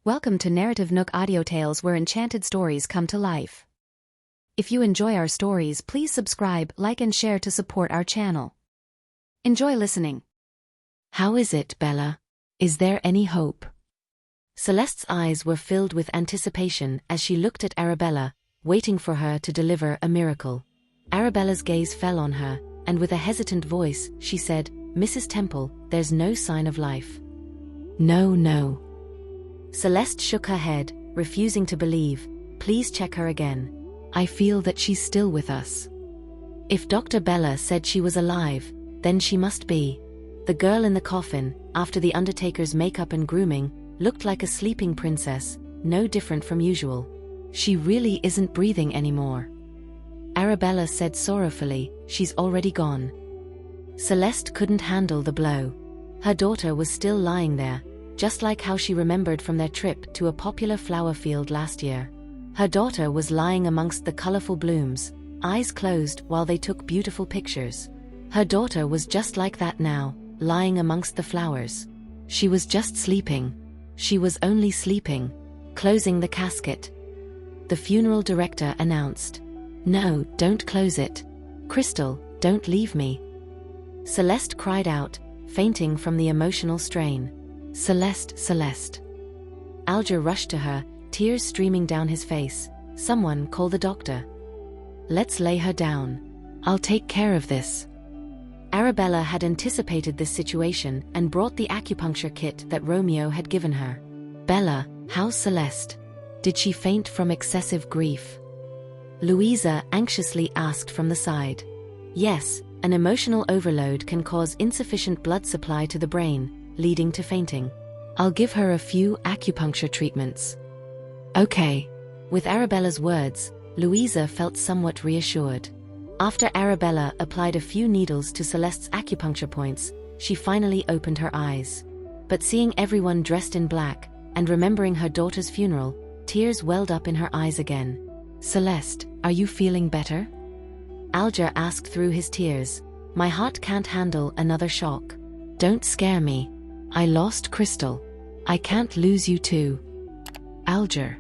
Welcome to NarrativeNook where enchanted stories come to life. If you enjoy our stories, please subscribe, like and share to support our channel. Enjoy listening. How is it, Bella? Is there any hope? Celeste's eyes were filled with anticipation as she looked at Arabella, waiting for her to deliver a miracle. Arabella's gaze fell on her, and with a hesitant voice, she said, "Mrs. Temple, there's no sign of life." No. Celeste shook her head, refusing to believe. "Please check her again. I feel that she's still with us." If Dr. Bella said she was alive, then she must be. The girl in the coffin, after the undertaker's makeup and grooming, looked like a sleeping princess, no different from usual. She really isn't breathing anymore. Arabella said sorrowfully, "She's already gone." Celeste couldn't handle the blow. Her daughter was still lying there, just like how she remembered from their trip to a popular flower field last year. Her daughter was lying amongst the colorful blooms, eyes closed while they took beautiful pictures. Her daughter was just like that now, lying amongst the flowers. She was just sleeping. She was only sleeping. Closing the casket. The funeral director announced, "No, don't close it. Crystal, don't leave me." Celeste cried out, fainting from the emotional strain. Celeste. Alger rushed to her, tears streaming down his face. "Someone call the doctor." "Let's lay her down. I'll take care of this." Arabella had anticipated this situation and brought the acupuncture kit that Romeo had given her. "Bella, how's Celeste? Did she faint from excessive grief?" Louisa anxiously asked from the side. "Yes, an emotional overload can cause insufficient blood supply to the brain, leading to fainting. I'll give her a few acupuncture treatments." "Okay." With Arabella's words, Louisa felt somewhat reassured. After Arabella applied a few needles to Celeste's acupuncture points, she finally opened her eyes. But seeing everyone dressed in black, and remembering her daughter's funeral, tears welled up in her eyes again. "Celeste, are you feeling better?" Alger asked through his tears. "My heart can't handle another shock." "Don't scare me. I lost Crystal. I can't lose you too. Alger."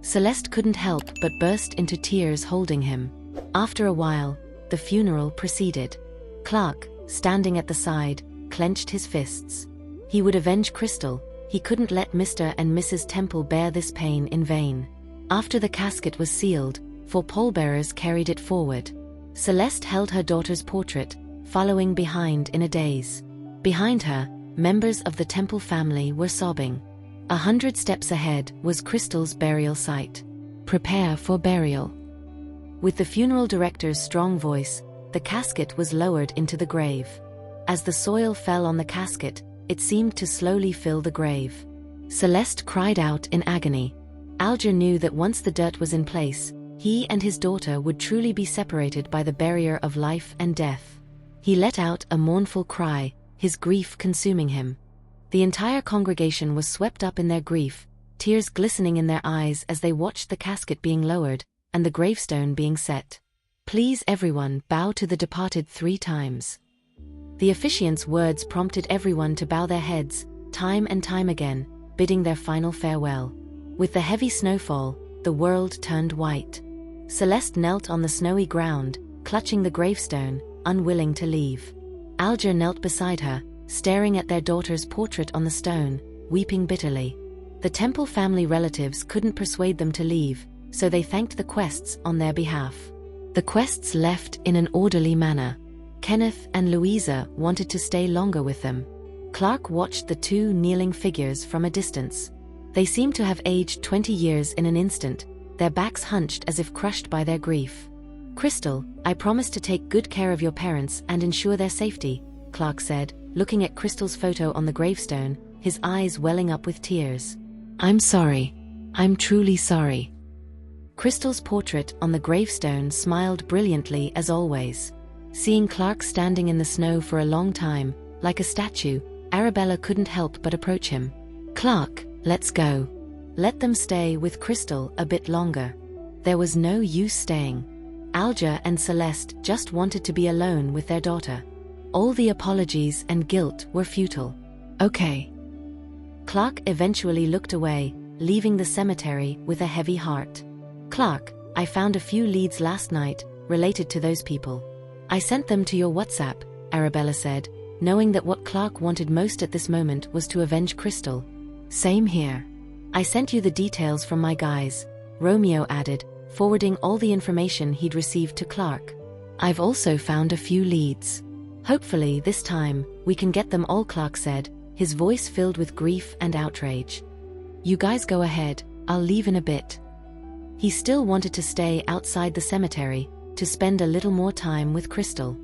Celeste couldn't help but burst into tears holding him. After a while, the funeral proceeded. Clark, standing at the side, clenched his fists. He would avenge Crystal. He couldn't let Mr. and Mrs. Temple bear this pain in vain. After the casket was sealed, 4 pallbearers carried it forward. Celeste held her daughter's portrait, following behind in a daze. Behind her, members of the Temple family were sobbing. 100 steps ahead was Crystal's burial site. "Prepare for burial." With the funeral director's strong voice, the casket was lowered into the grave. As the soil fell on the casket, it seemed to slowly fill the grave. Celeste cried out in agony. Alger knew that once the dirt was in place, he and his daughter would truly be separated by the barrier of life and death. He let out a mournful cry, his grief consuming him. The entire congregation was swept up in their grief, tears glistening in their eyes as they watched the casket being lowered, and the gravestone being set. "Please everyone bow to the departed 3 times. The officiant's words prompted everyone to bow their heads, time and time again, bidding their final farewell. With the heavy snowfall, the world turned white. Celeste knelt on the snowy ground, clutching the gravestone, unwilling to leave. Alger knelt beside her, staring at their daughter's portrait on the stone, weeping bitterly. The Temple family relatives couldn't persuade them to leave, so they thanked the Quests on their behalf. The Quests left in an orderly manner. Kenneth and Louisa wanted to stay longer with them. Clark watched the 2 kneeling figures from a distance. They seemed to have aged 20 years in an instant, their backs hunched as if crushed by their grief. "Crystal, I promise to take good care of your parents and ensure their safety," Clark said, looking at Crystal's photo on the gravestone, his eyes welling up with tears. "I'm sorry. I'm truly sorry." Crystal's portrait on the gravestone smiled brilliantly as always. Seeing Clark standing in the snow for a long time, like a statue, Arabella couldn't help but approach him. "Clark, let's go. Let them stay with Crystal a bit longer." There was no use staying. Alger and Celeste just wanted to be alone with their daughter. All the apologies and guilt were futile. "Okay." Clark eventually looked away, leaving the cemetery with a heavy heart. Clark, I found a few leads last night, related to those people. I sent them to your WhatsApp, Arabella said, knowing that what Clark wanted most at this moment was to avenge Crystal. Same here. I sent you the details from my guys, Romeo added, forwarding all the information he'd received to Clark. I've also found a few leads. Hopefully this time, we can get them all, Clark said, his voice filled with grief and outrage. You guys go ahead, I'll leave in a bit. He still wanted to stay outside the cemetery, to spend a little more time with Crystal.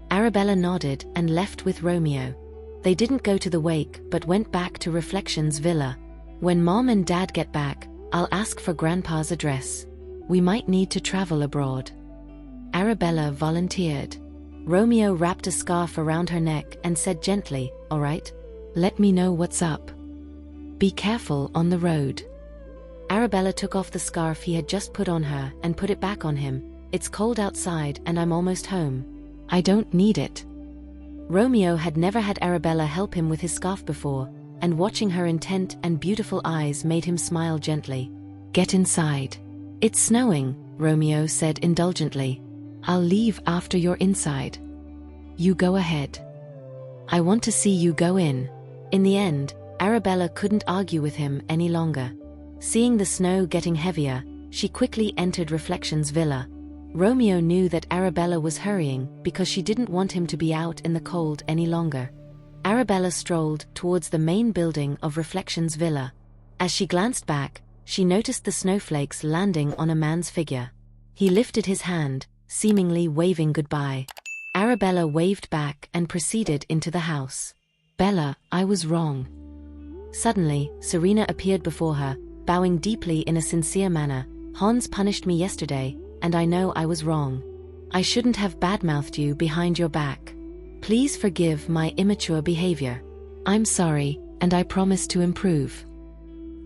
Arabella nodded and left with Romeo. They didn't go to the wake but went back to Reflections Villa. When Mom and Dad get back, I'll ask for Grandpa's address. We might need to travel abroad. Arabella volunteered. Romeo wrapped a scarf around her neck and said gently, All right? Let me know what's up. Be careful on the road. Arabella took off the scarf he had just put on her and put it back on him. It's cold outside and I'm almost home. I don't need it. Romeo had never had Arabella help him with his scarf before, and watching her intent and beautiful eyes made him smile gently. Get inside. It's snowing, Romeo said indulgently. I'll leave after you're inside. You go ahead. I want to see you go in. In the end, Arabella couldn't argue with him any longer. Seeing the snow getting heavier, she quickly entered Reflections Villa. Romeo knew that Arabella was hurrying because she didn't want him to be out in the cold any longer. Arabella strolled towards the main building of Reflections Villa. As she glanced back, she noticed the snowflakes landing on a man's figure. He lifted his hand, seemingly waving goodbye. Arabella waved back and proceeded into the house. Bella, I was wrong. Suddenly, Serena appeared before her, bowing deeply in a sincere manner. Hans punished me yesterday, and I know I was wrong. I shouldn't have badmouthed you behind your back. Please forgive my immature behavior. I'm sorry, and I promise to improve.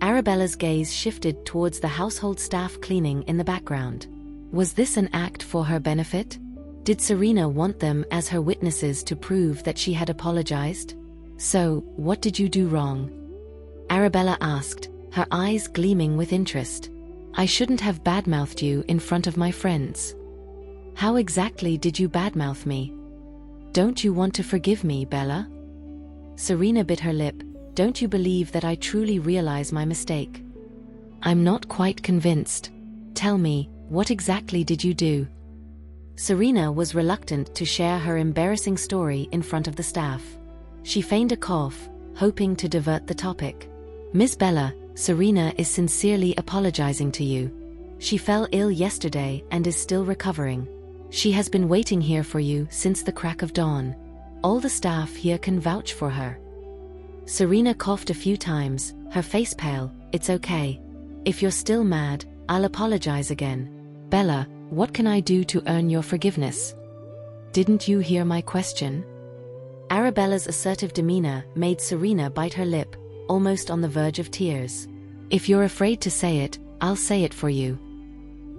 Arabella's gaze shifted towards the household staff cleaning in the background. Was this an act for her benefit? Did Serena want them as her witnesses to prove that she had apologized? So, what did you do wrong? Arabella asked, her eyes gleaming with interest. I shouldn't have badmouthed you in front of my friends. How exactly did you badmouth me? Don't you want to forgive me, Bella? Serena bit her lip. Don't you believe that I truly realize my mistake? I'm not quite convinced. Tell me, what exactly did you do? Serena was reluctant to share her embarrassing story in front of the staff. She feigned a cough, hoping to divert the topic. Miss Bella, Serena is sincerely apologizing to you. She fell ill yesterday and is still recovering. She has been waiting here for you since the crack of dawn. All the staff here can vouch for her. Serena coughed a few times, her face pale. It's okay. If you're still mad, I'll apologize again. Bella, what can I do to earn your forgiveness? Didn't you hear my question? Arabella's assertive demeanor made Serena bite her lip, almost on the verge of tears. If you're afraid to say it, I'll say it for you.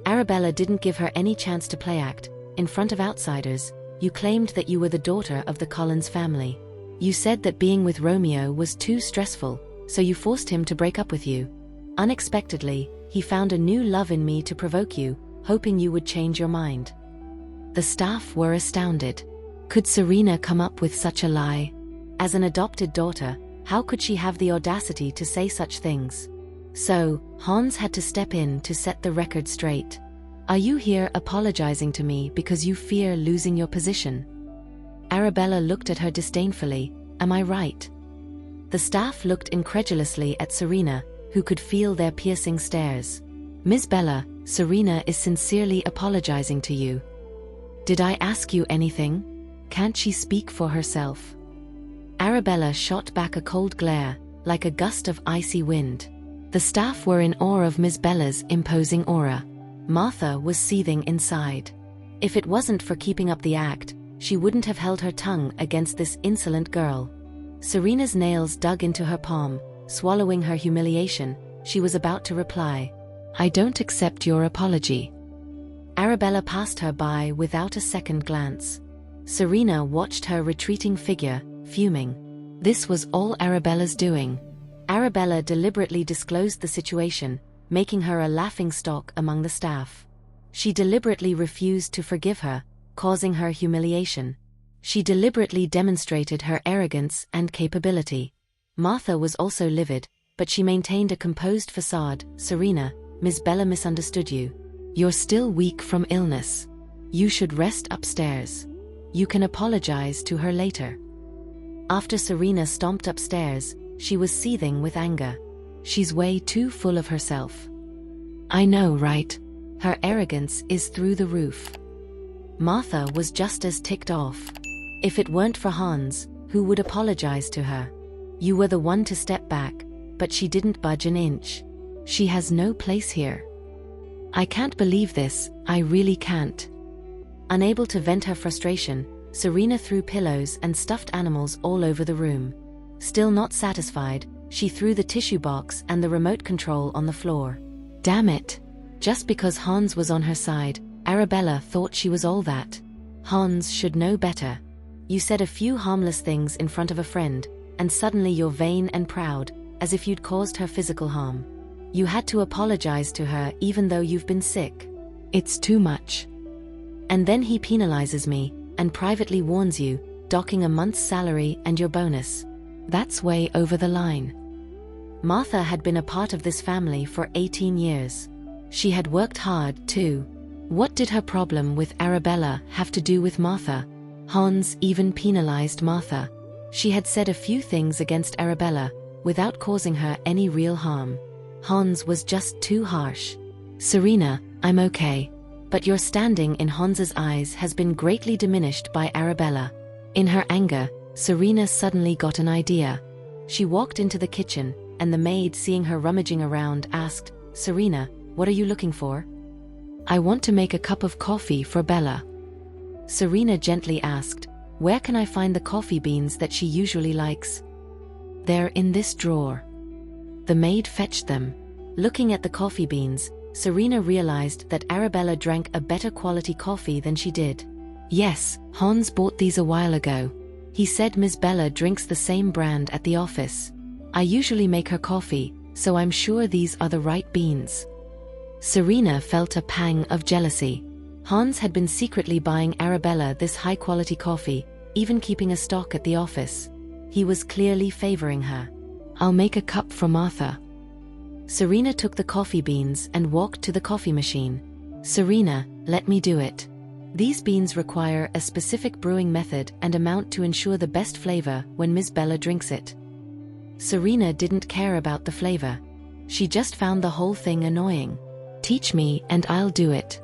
Arabella didn't give her any chance to play act. In front of outsiders, you claimed that you were the daughter of the Collins family. You said that being with Romeo was too stressful, so you forced him to break up with you. Unexpectedly, he found a new love in me to provoke you, hoping you would change your mind. The staff were astounded. Could Serena come up with such a lie? As an adopted daughter, how could she have the audacity to say such things? So, Hans had to step in to set the record straight. Are you here apologizing to me because you fear losing your position? Arabella looked at her disdainfully. Am I right? The staff looked incredulously at Serena, who could feel their piercing stares. Miss Bella, Serena is sincerely apologizing to you. Did I ask you anything? Can't she speak for herself? Arabella shot back a cold glare, like a gust of icy wind. The staff were in awe of Miss Bella's imposing aura. Martha was seething inside. If it wasn't for keeping up the act, she wouldn't have held her tongue against this insolent girl. Serena's nails dug into her palm, swallowing her humiliation. She was about to reply. I don't accept your apology. Arabella passed her by without a second glance. Serena watched her retreating figure, fuming. This was all Arabella's doing. Arabella deliberately disclosed the situation, making her a laughingstock among the staff. She deliberately refused to forgive her, causing her humiliation. She deliberately demonstrated her arrogance and capability. Martha was also livid, but she maintained a composed facade. "Serena, Miss Bella misunderstood you. You're still weak from illness. You should rest upstairs. You can apologize to her later." After Serena stomped upstairs, she was seething with anger. She's way too full of herself. I know, right? Her arrogance is through the roof. Martha was just as ticked off. If it weren't for Hans, who would apologize to her? You were the one to step back, but she didn't budge an inch. She has no place here. I can't believe this, I really can't. Unable to vent her frustration, Serena threw pillows and stuffed animals all over the room. Still not satisfied, she threw the tissue box and the remote control on the floor. Damn it! Just because Hans was on her side, Arabella thought she was all that. Hans should know better. You said a few harmless things in front of a friend, and suddenly you're vain and proud, as if you'd caused her physical harm. You had to apologize to her even though you've been sick. It's too much. And then he penalizes me, and privately warns you, docking a month's salary and your bonus. That's way over the line. Martha had been a part of this family for 18 years. She had worked hard, too. What did her problem with Arabella have to do with Martha? Hans even penalized Martha. She had said a few things against Arabella, without causing her any real harm. Hans was just too harsh. Serena, I'm okay. But your standing in Hans's eyes has been greatly diminished by Arabella. In her anger, Serena suddenly got an idea. She walked into the kitchen, and the maid, seeing her rummaging around, asked, Serena, what are you looking for? I want to make a cup of coffee for Bella. Serena gently asked, where can I find the coffee beans that she usually likes? They're in this drawer. The maid fetched them. Looking at the coffee beans, Serena realized that Arabella drank a better quality coffee than she did. Yes, Hans bought these a while ago. He said Miss Bella drinks the same brand at the office. I usually make her coffee, so I'm sure these are the right beans. Serena felt a pang of jealousy. Hans had been secretly buying Arabella this high-quality coffee, even keeping a stock at the office. He was clearly favoring her. I'll make a cup for Martha. Serena took the coffee beans and walked to the coffee machine. Serena, let me do it. These beans require a specific brewing method and amount to ensure the best flavor when Miss Bella drinks it. Serena didn't care about the flavor. She just found the whole thing annoying. Teach me and I'll do it.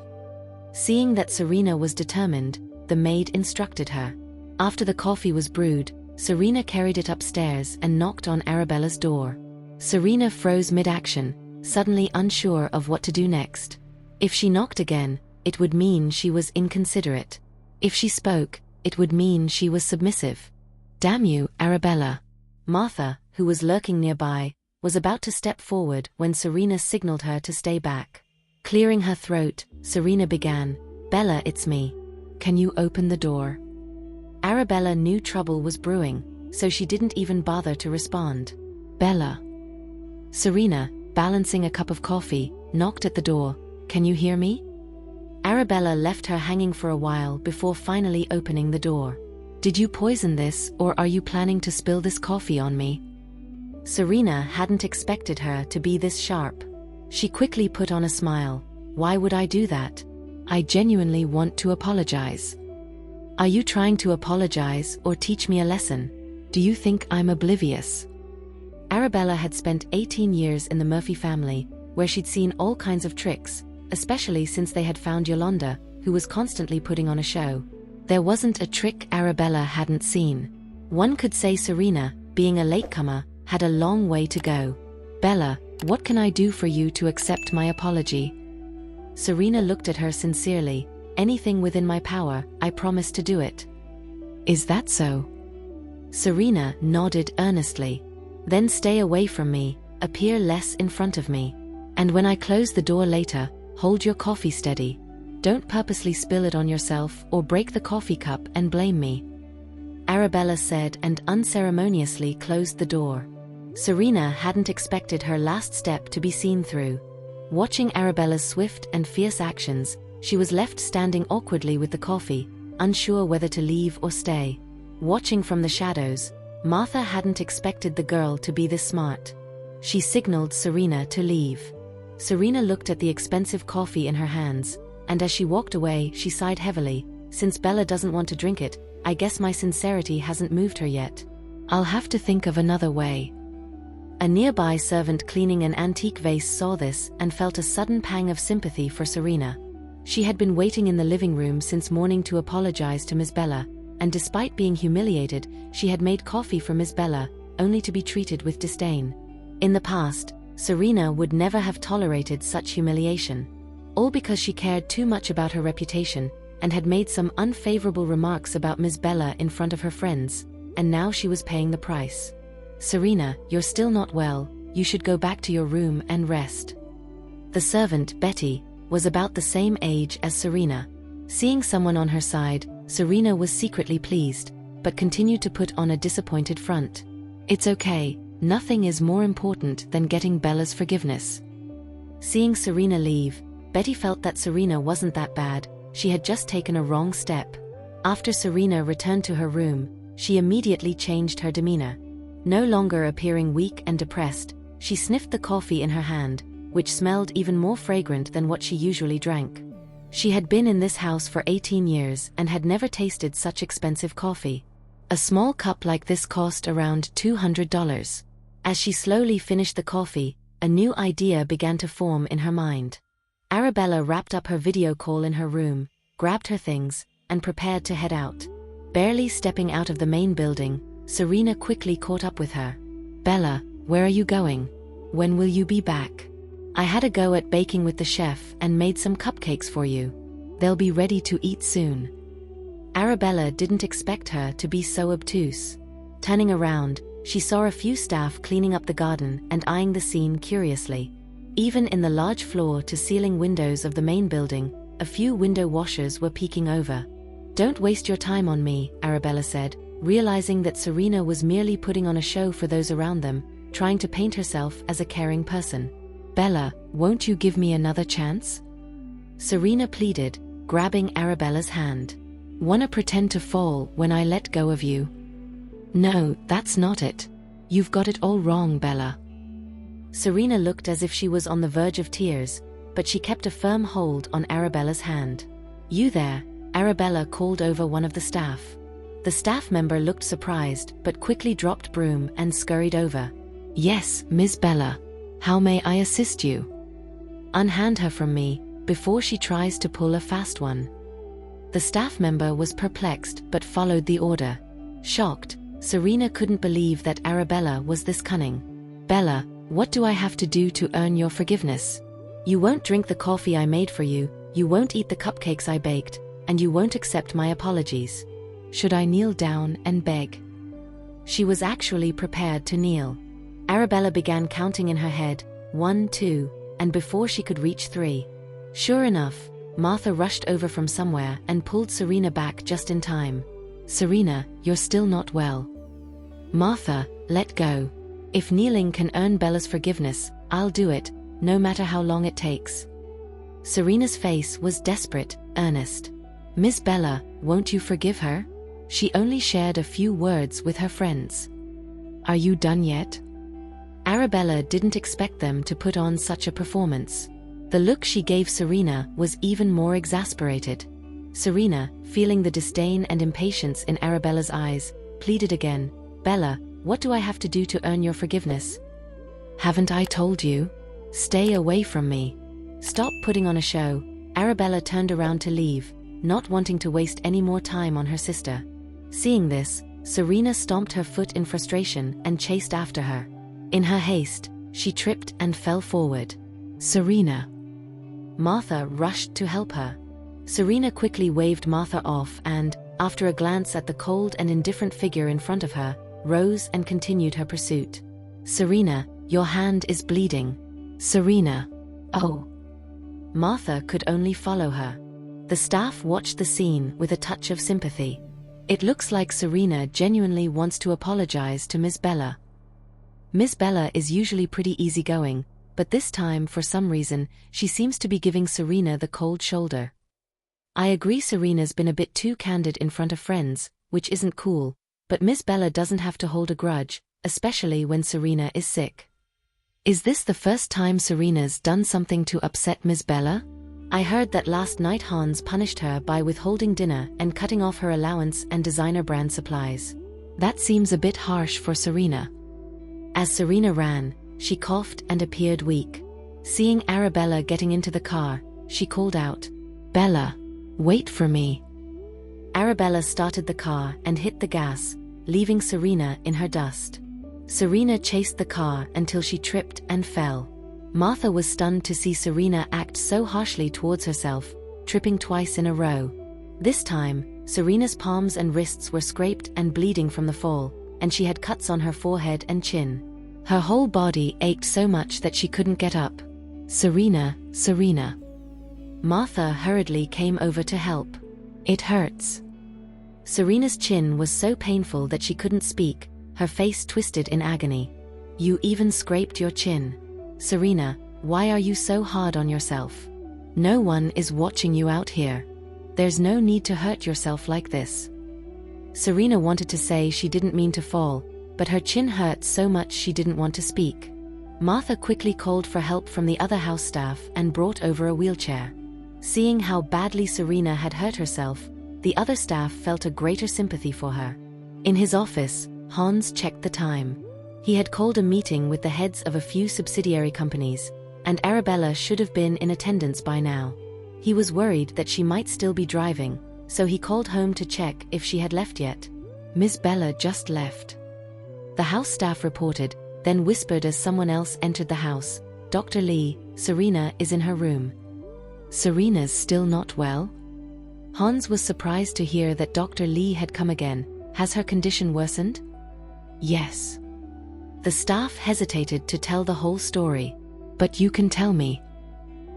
Seeing that Serena was determined, the maid instructed her. After the coffee was brewed, Serena carried it upstairs and knocked on Arabella's door. Serena froze mid-action, suddenly unsure of what to do next. If she knocked again, it would mean she was inconsiderate. If she spoke, it would mean she was submissive. Damn you, Arabella. Martha, who was lurking nearby, was about to step forward when Serena signaled her to stay back. Clearing her throat, Serena began, Bella, it's me. Can you open the door? Arabella knew trouble was brewing, so she didn't even bother to respond. Bella. Serena, balancing a cup of coffee, knocked at the door. Can you hear me? Arabella left her hanging for a while before finally opening the door. Did you poison this, or are you planning to spill this coffee on me? Serena hadn't expected her to be this sharp. She quickly put on a smile. Why would I do that? I genuinely want to apologize. Are you trying to apologize or teach me a lesson? Do you think I'm oblivious? Arabella had spent 18 years in the Murphy family, where she'd seen all kinds of tricks, especially since they had found Yolanda, who was constantly putting on a show. There wasn't a trick Arabella hadn't seen. One could say Serena, being a latecomer, had a long way to go. Bella, what can I do for you to accept my apology? Serena looked at her sincerely. Anything within my power, I promise to do it. Is that so? Serena nodded earnestly. Then stay away from me, appear less in front of me. And when I close the door later, hold your coffee steady. Don't purposely spill it on yourself or break the coffee cup and blame me. Arabella said and unceremoniously closed the door. Serena hadn't expected her last step to be seen through. Watching Arabella's swift and fierce actions, she was left standing awkwardly with the coffee, unsure whether to leave or stay. Watching from the shadows, Martha hadn't expected the girl to be this smart. She signaled Serena to leave. Serena looked at the expensive coffee in her hands, and as she walked away, she sighed heavily. Since Bella doesn't want to drink it, I guess my sincerity hasn't moved her yet. I'll have to think of another way. A nearby servant cleaning an antique vase saw this and felt a sudden pang of sympathy for Serena. She had been waiting in the living room since morning to apologize to Miss Bella, and despite being humiliated, she had made coffee for Miss Bella, only to be treated with disdain. In the past, Serena would never have tolerated such humiliation. All because she cared too much about her reputation, and had made some unfavorable remarks about Miss Bella in front of her friends, and now she was paying the price. Serena, you're still not well, you should go back to your room and rest. The servant, Betty, was about the same age as Serena. Seeing someone on her side, Serena was secretly pleased, but continued to put on a disappointed front. It's okay, nothing is more important than getting Bella's forgiveness. Seeing Serena leave, Betty felt that Serena wasn't that bad, she had just taken a wrong step. After Serena returned to her room, she immediately changed her demeanor. No longer appearing weak and depressed, she sniffed the coffee in her hand, which smelled even more fragrant than what she usually drank. She had been in this house for 18 years and had never tasted such expensive coffee. A small cup like this cost around $200. As she slowly finished the coffee, a new idea began to form in her mind. Arabella wrapped up her video call in her room, grabbed her things, and prepared to head out. Barely stepping out of the main building, Serena quickly caught up with her. Bella, where are you going? When will you be back? I had a go at baking with the chef and made some cupcakes for you. They'll be ready to eat soon. Arabella didn't expect her to be so obtuse. Turning around, she saw a few staff cleaning up the garden and eyeing the scene curiously. Even in the large floor-to-ceiling windows of the main building, a few window washers were peeking over. Don't waste your time on me, Arabella said, realizing that Serena was merely putting on a show for those around them, trying to paint herself as a caring person. Bella, won't you give me another chance? Serena pleaded, grabbing Arabella's hand. Wanna pretend to fall when I let go of you? No, that's not it. You've got it all wrong, Bella. Serena looked as if she was on the verge of tears, but she kept a firm hold on Arabella's hand. You there, Arabella called over one of the staff. The staff member looked surprised but quickly dropped broom and scurried over. Yes, Miss Bella. How may I assist you? Unhand her from me, before she tries to pull a fast one. The staff member was perplexed but followed the order. Shocked, Serena couldn't believe that Arabella was this cunning. Bella, what do I have to do to earn your forgiveness? You won't drink the coffee I made for you, you won't eat the cupcakes I baked, and you won't accept my apologies. Should I kneel down and beg? She was actually prepared to kneel. Arabella began counting in her head, 1, 2, and before she could reach 3. Sure enough, Martha rushed over from somewhere and pulled Serena back just in time. Serena, you're still not well. Martha, let go. If kneeling can earn Bella's forgiveness, I'll do it, no matter how long it takes. Serena's face was desperate, earnest. Miss Bella, won't you forgive her? She only shared a few words with her friends. Are you done yet? Arabella didn't expect them to put on such a performance. The look she gave Serena was even more exasperated. Serena, feeling the disdain and impatience in Arabella's eyes, pleaded again, Bella, what do I have to do to earn your forgiveness? Haven't I told you? Stay away from me. Stop putting on a show. Arabella turned around to leave, not wanting to waste any more time on her sister. Seeing this, Serena stomped her foot in frustration and chased after her. In her haste, she tripped and fell forward. Serena. Martha rushed to help her. Serena quickly waved Martha off and, after a glance at the cold and indifferent figure in front of her, rose and continued her pursuit. Serena, your hand is bleeding. Serena. Oh. Martha could only follow her. The staff watched the scene with a touch of sympathy. It looks like Serena genuinely wants to apologize to Miss Bella. Miss Bella is usually pretty easygoing, but this time, for some reason, she seems to be giving Serena the cold shoulder. I agree Serena's been a bit too candid in front of friends, which isn't cool, but Miss Bella doesn't have to hold a grudge, especially when Serena is sick. Is this the first time Serena's done something to upset Miss Bella? I heard that last night Hans punished her by withholding dinner and cutting off her allowance and designer brand supplies. That seems a bit harsh for Serena. As Serena ran, she coughed and appeared weak. Seeing Arabella getting into the car, she called out, "Bella, wait for me." Arabella started the car and hit the gas, leaving Serena in her dust. Serena chased the car until she tripped and fell. Martha was stunned to see Serena act so harshly towards herself, tripping twice in a row. This time, Serena's palms and wrists were scraped and bleeding from the fall, and she had cuts on her forehead and chin. Her whole body ached so much that she couldn't get up. "Serena, Serena." Martha hurriedly came over to help. "It hurts." Serena's chin was so painful that she couldn't speak, her face twisted in agony. "You even scraped your chin. Serena, why are you so hard on yourself? No one is watching you out here. There's no need to hurt yourself like this." Serena wanted to say she didn't mean to fall, but her chin hurt so much she didn't want to speak. Martha quickly called for help from the other house staff and brought over a wheelchair. Seeing how badly Serena had hurt herself, the other staff felt a greater sympathy for her. In his office, Hans checked the time. He had called a meeting with the heads of a few subsidiary companies, and Arabella should have been in attendance by now. He was worried that she might still be driving, so he called home to check if she had left yet. "Miss Bella just left." The house staff reported, then whispered as someone else entered the house, "Dr. Lee, Serena is in her room." "Serena's still not well?" Hans was surprised to hear that Dr. Lee had come again. "Has her condition worsened?" "Yes." The staff hesitated to tell the whole story. "But you can tell me."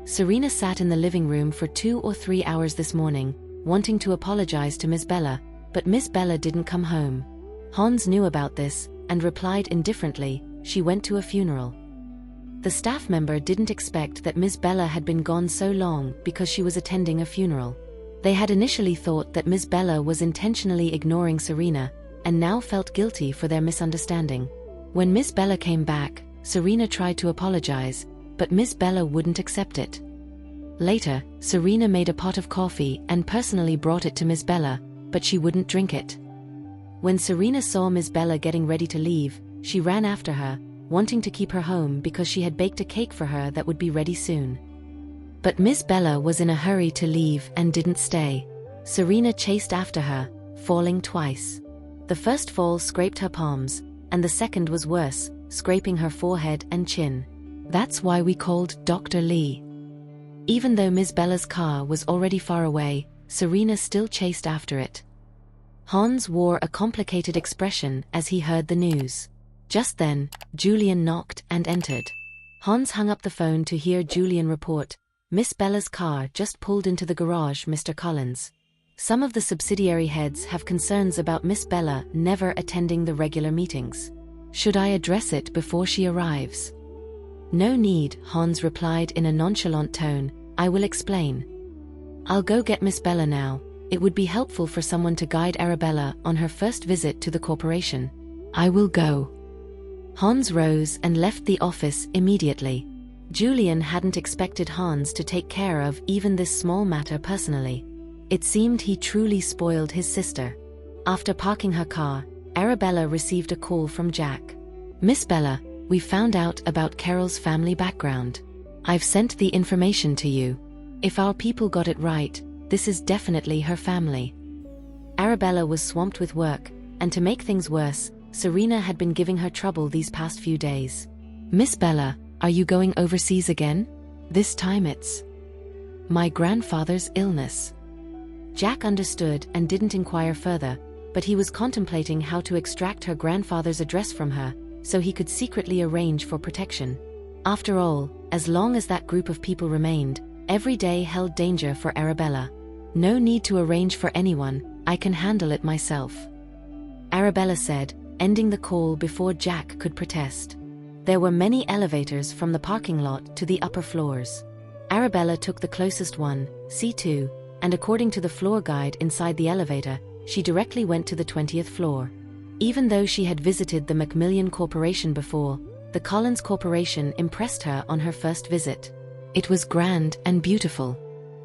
Serena sat in the living room for 2 or 3 hours this morning, wanting to apologize to Miss Bella, but Miss Bella didn't come home. Hans knew about this, and replied indifferently, "She went to a funeral." The staff member didn't expect that Miss Bella had been gone so long because she was attending a funeral. They had initially thought that Miss Bella was intentionally ignoring Serena, and now felt guilty for their misunderstanding. When Miss Bella came back, Serena tried to apologize, but Miss Bella wouldn't accept it. Later, Serena made a pot of coffee and personally brought it to Miss Bella, but she wouldn't drink it. When Serena saw Miss Bella getting ready to leave, she ran after her, wanting to keep her home because she had baked a cake for her that would be ready soon. But Miss Bella was in a hurry to leave and didn't stay. Serena chased after her, falling twice. The first fall scraped her palms, and the second was worse, scraping her forehead and chin. That's why we called Dr. Lee. Even though Miss Bella's car was already far away, Serena still chased after it. Hans wore a complicated expression as he heard the news. Just then, Julian knocked and entered. Hans hung up the phone to hear Julian report, "Miss Bella's car just pulled into the garage, Mr. Collins. Some of the subsidiary heads have concerns about Miss Bella never attending the regular meetings. Should I address it before she arrives?" "No need," Hans replied in a nonchalant tone, "I will explain. I'll go get Miss Bella now. It would be helpful for someone to guide Arabella on her first visit to the corporation." "I will go." Hans rose and left the office immediately. Julian hadn't expected Hans to take care of even this small matter personally. It seemed he truly spoiled his sister. After parking her car, Arabella received a call from Jack. "Miss Bella, we found out about Carol's family background. I've sent the information to you. If our people got it right, this is definitely her family." Arabella was swamped with work, and to make things worse, Serena had been giving her trouble these past few days. "Miss Bella, are you going overseas again? This time it's my grandfather's illness." Jack understood and didn't inquire further, but he was contemplating how to extract her grandfather's address from her, so he could secretly arrange for protection. After all, as long as that group of people remained, every day held danger for Arabella. "No need to arrange for anyone, I can handle it myself," Arabella said, ending the call before Jack could protest. There were many elevators from the parking lot to the upper floors. Arabella took the closest one, C2, and according to the floor guide inside the elevator, she directly went to the 20th floor. Even though she had visited the Macmillan Corporation before, the Collins Corporation impressed her on her first visit. It was grand and beautiful.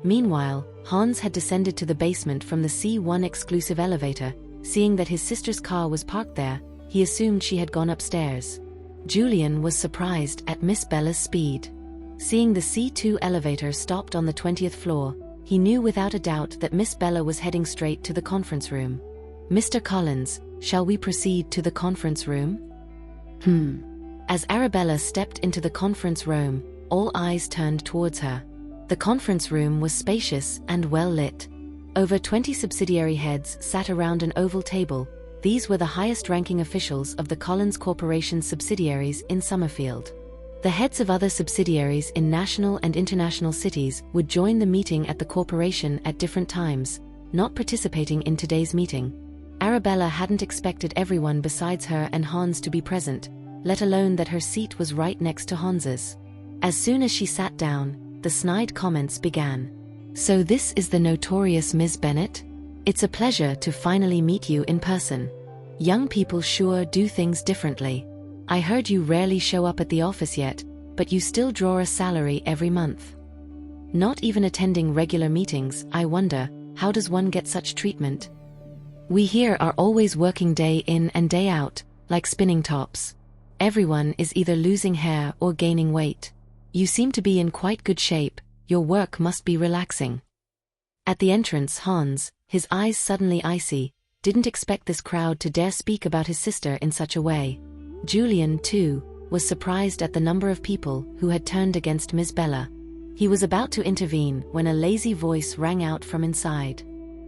Meanwhile, Hans had descended to the basement from the C1 exclusive elevator. Seeing that his sister's car was parked there, he assumed she had gone upstairs. Julian was surprised at Miss Bella's speed. Seeing the C2 elevator stopped on the 20th floor, he knew without a doubt that Miss Bella was heading straight to the conference room. "Mr. Collins, shall we proceed to the conference room?" As Arabella stepped into the conference room, all eyes turned towards her. The conference room was spacious and well lit. Over 20 subsidiary heads sat around an oval table. These were the highest-ranking officials of the Collins Corporation's subsidiaries in Summerfield. The heads of other subsidiaries in national and international cities would join the meeting at the corporation at different times, not participating in today's meeting. Arabella hadn't expected everyone besides her and Hans to be present, let alone that her seat was right next to Hans's. As soon as she sat down, the snide comments began. "So this is the notorious Ms. Bennet? It's a pleasure to finally meet you in person. Young people sure do things differently. I heard you rarely show up at the office yet, but you still draw a salary every month. Not even attending regular meetings, I wonder, how does one get such treatment? We here are always working day in and day out, like spinning tops. Everyone is either losing hair or gaining weight. You seem to be in quite good shape, your work must be relaxing." At the entrance, Hans, his eyes suddenly icy, didn't expect this crowd to dare speak about his sister in such a way. Julian, too, was surprised at the number of people who had turned against Miss Bella. He was about to intervene when a lazy voice rang out from inside.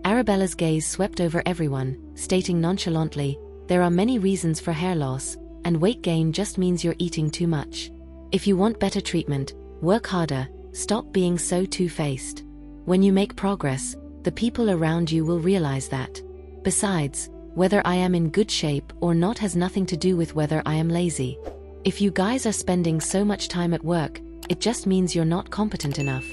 Arabella's gaze swept over everyone, stating nonchalantly, "There are many reasons for hair loss, and weight gain just means you're eating too much. If you want better treatment, work harder, stop being so two-faced. When you make progress, the people around you will realize that. Besides, whether I am in good shape or not has nothing to do with whether I am lazy. If you guys are spending so much time at work, it just means you're not competent enough."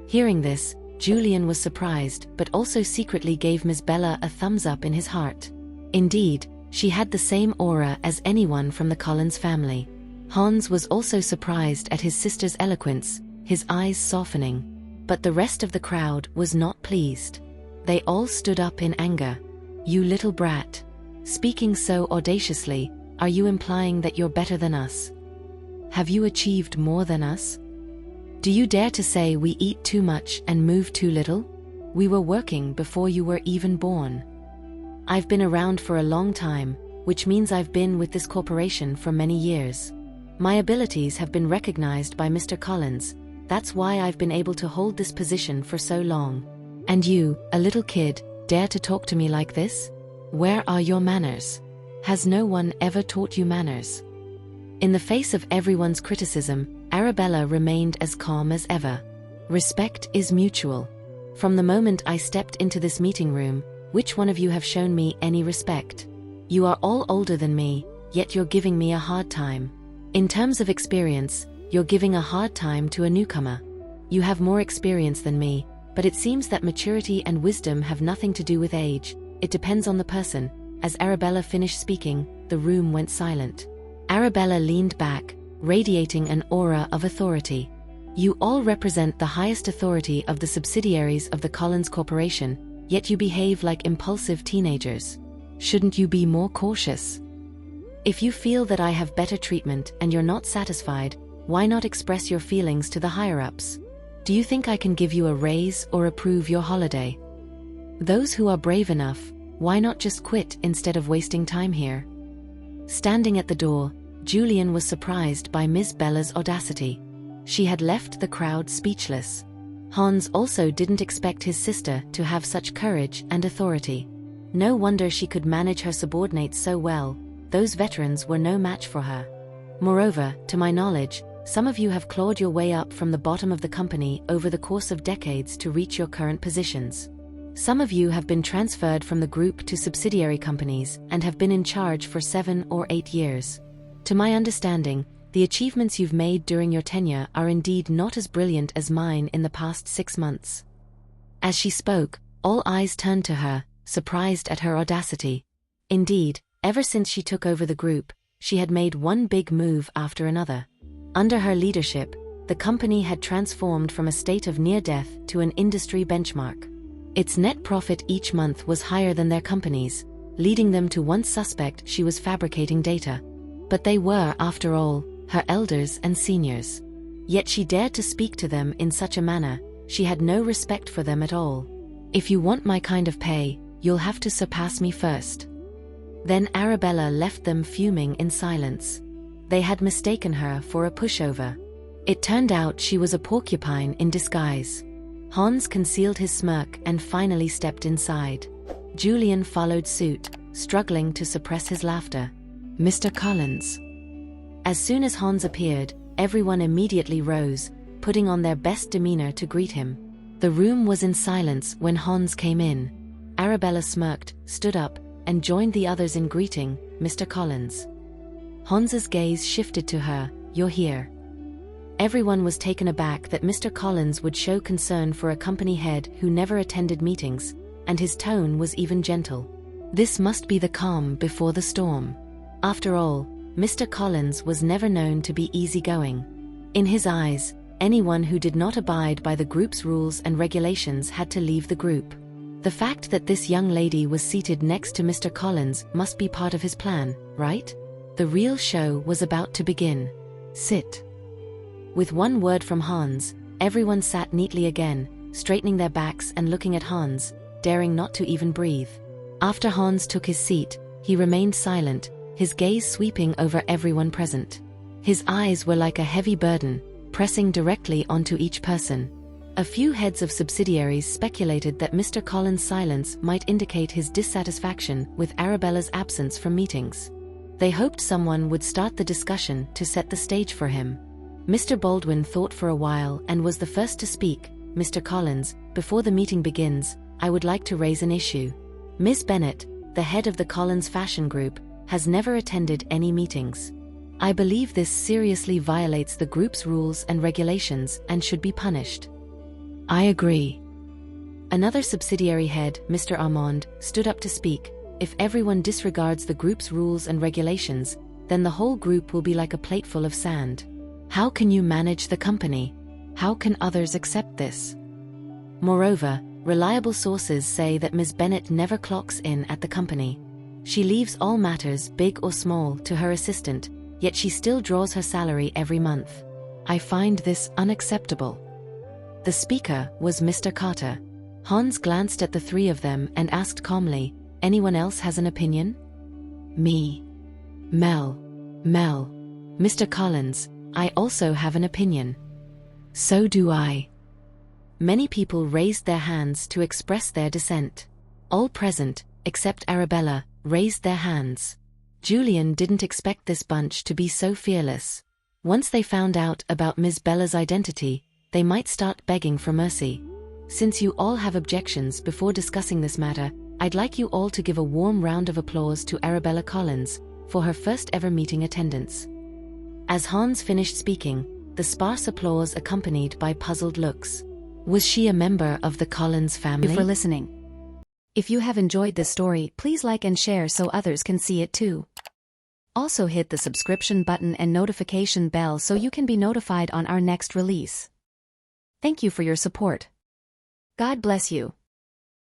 Hearing this, Julian was surprised but also secretly gave Miss Bella a thumbs up in his heart. Indeed, she had the same aura as anyone from the Collins family. Hans was also surprised at his sister's eloquence, his eyes softening. But the rest of the crowd was not pleased. They all stood up in anger. "You little brat. Speaking so audaciously, are you implying that you're better than us? Have you achieved more than us? Do you dare to say we eat too much and move too little? We were working before you were even born. I've been around for a long time, which means I've been with this corporation for many years. My abilities have been recognized by Mr. Collins. That's why I've been able to hold this position for so long. And you, a little kid, dare to talk to me like this? Where are your manners? Has no one ever taught you manners?" In the face of everyone's criticism, Arabella remained as calm as ever. "Respect is mutual. From the moment I stepped into this meeting room, which one of you have shown me any respect? You are all older than me, yet you're giving me a hard time. In terms of experience, you're giving a hard time to a newcomer. You have more experience than me, but it seems that maturity and wisdom have nothing to do with age. It depends on the person." As Arabella finished speaking, the room went silent. Arabella leaned back, radiating an aura of authority. "You all represent the highest authority of the subsidiaries of the Collins Corporation, yet you behave like impulsive teenagers. Shouldn't you be more cautious? If you feel that I have better treatment and you're not satisfied, why not express your feelings to the higher-ups? Do you think I can give you a raise or approve your holiday? Those who are brave enough, why not just quit instead of wasting time here?" Standing at the door, Julian was surprised by Miss Bella's audacity. She had left the crowd speechless. Hans also didn't expect his sister to have such courage and authority. No wonder she could manage her subordinates so well. Those veterans were no match for her. Moreover, to my knowledge, some of you have clawed your way up from the bottom of the company over the course of decades to reach your current positions. Some of you have been transferred from the group to subsidiary companies and have been in charge for 7 or 8 years. To my understanding, The achievements you've made during your tenure are indeed not as brilliant as mine in the past 6 months." As she spoke, all eyes turned to her, surprised at her audacity. Indeed, ever since she took over the group, she had made one big move after another. Under her leadership, the company had transformed from a state of near death to an industry benchmark. Its net profit each month was higher than their company's, leading them to once suspect she was fabricating data. But they were, after all, her elders and seniors. Yet she dared to speak to them in such a manner. She had no respect for them at all. "If you want my kind of pay, you'll have to surpass me first." Then Arabella left them fuming in silence. They had mistaken her for a pushover. It turned out she was a porcupine in disguise. Hans concealed his smirk and finally stepped inside. Julian followed suit, struggling to suppress his laughter. "Mr. Collins." As soon as Hans appeared, everyone immediately rose, putting on their best demeanor to greet him. The room was in silence when Hans came in. Arabella smirked, stood up, and joined the others in greeting, "Mr. Collins." Hans's gaze shifted to her. "You're here." Everyone was taken aback that Mr. Collins would show concern for a company head who never attended meetings, and his tone was even gentle. This must be the calm before the storm. After all, Mr. Collins was never known to be easygoing. In his eyes, anyone who did not abide by the group's rules and regulations had to leave the group. The fact that this young lady was seated next to Mr. Collins must be part of his plan, right? The real show was about to begin. "Sit." With one word from Hans, everyone sat neatly again, straightening their backs and looking at Hans, daring not to even breathe. After Hans took his seat, he remained silent, his gaze sweeping over everyone present. His eyes were like a heavy burden, pressing directly onto each person. A few heads of subsidiaries speculated that Mr. Collins' silence might indicate his dissatisfaction with Arabella's absence from meetings. They hoped someone would start the discussion to set the stage for him. Mr. Baldwin thought for a while and was the first to speak. "Mr. Collins, before the meeting begins, I would like to raise an issue. Ms. Bennett, the head of the Collins Fashion Group, has never attended any meetings. I believe this seriously violates the group's rules and regulations and should be punished." "I agree." Another subsidiary head, Mr. Armand, stood up to speak. "If everyone disregards the group's rules and regulations, then the whole group will be like a plateful of sand. How can you manage the company? How can others accept this? Moreover, reliable sources say that Ms. Bennett never clocks in at the company. She leaves all matters, big or small, to her assistant, yet she still draws her salary every month. I find this unacceptable." The speaker was Mr. Carter. Hans glanced at the three of them and asked calmly, "Anyone else has an opinion?" "Me. Mel. Mr. Collins, I also have an opinion." "So do I." Many people raised their hands to express their dissent. All present, except Arabella, raised their hands. Julian didn't expect this bunch to be so fearless. Once they found out about Ms. Bella's identity, they might start begging for mercy. "Since you all have objections before discussing this matter, I'd like you all to give a warm round of applause to Arabella Collins for her first ever meeting attendance." As Hans finished speaking, the sparse applause accompanied by puzzled looks. Was she a member of the Collins family? Thank you for listening. If you have enjoyed this story, please like and share so others can see it too. Also hit the subscription button and notification bell so you can be notified on our next release. Thank you for your support. God bless you.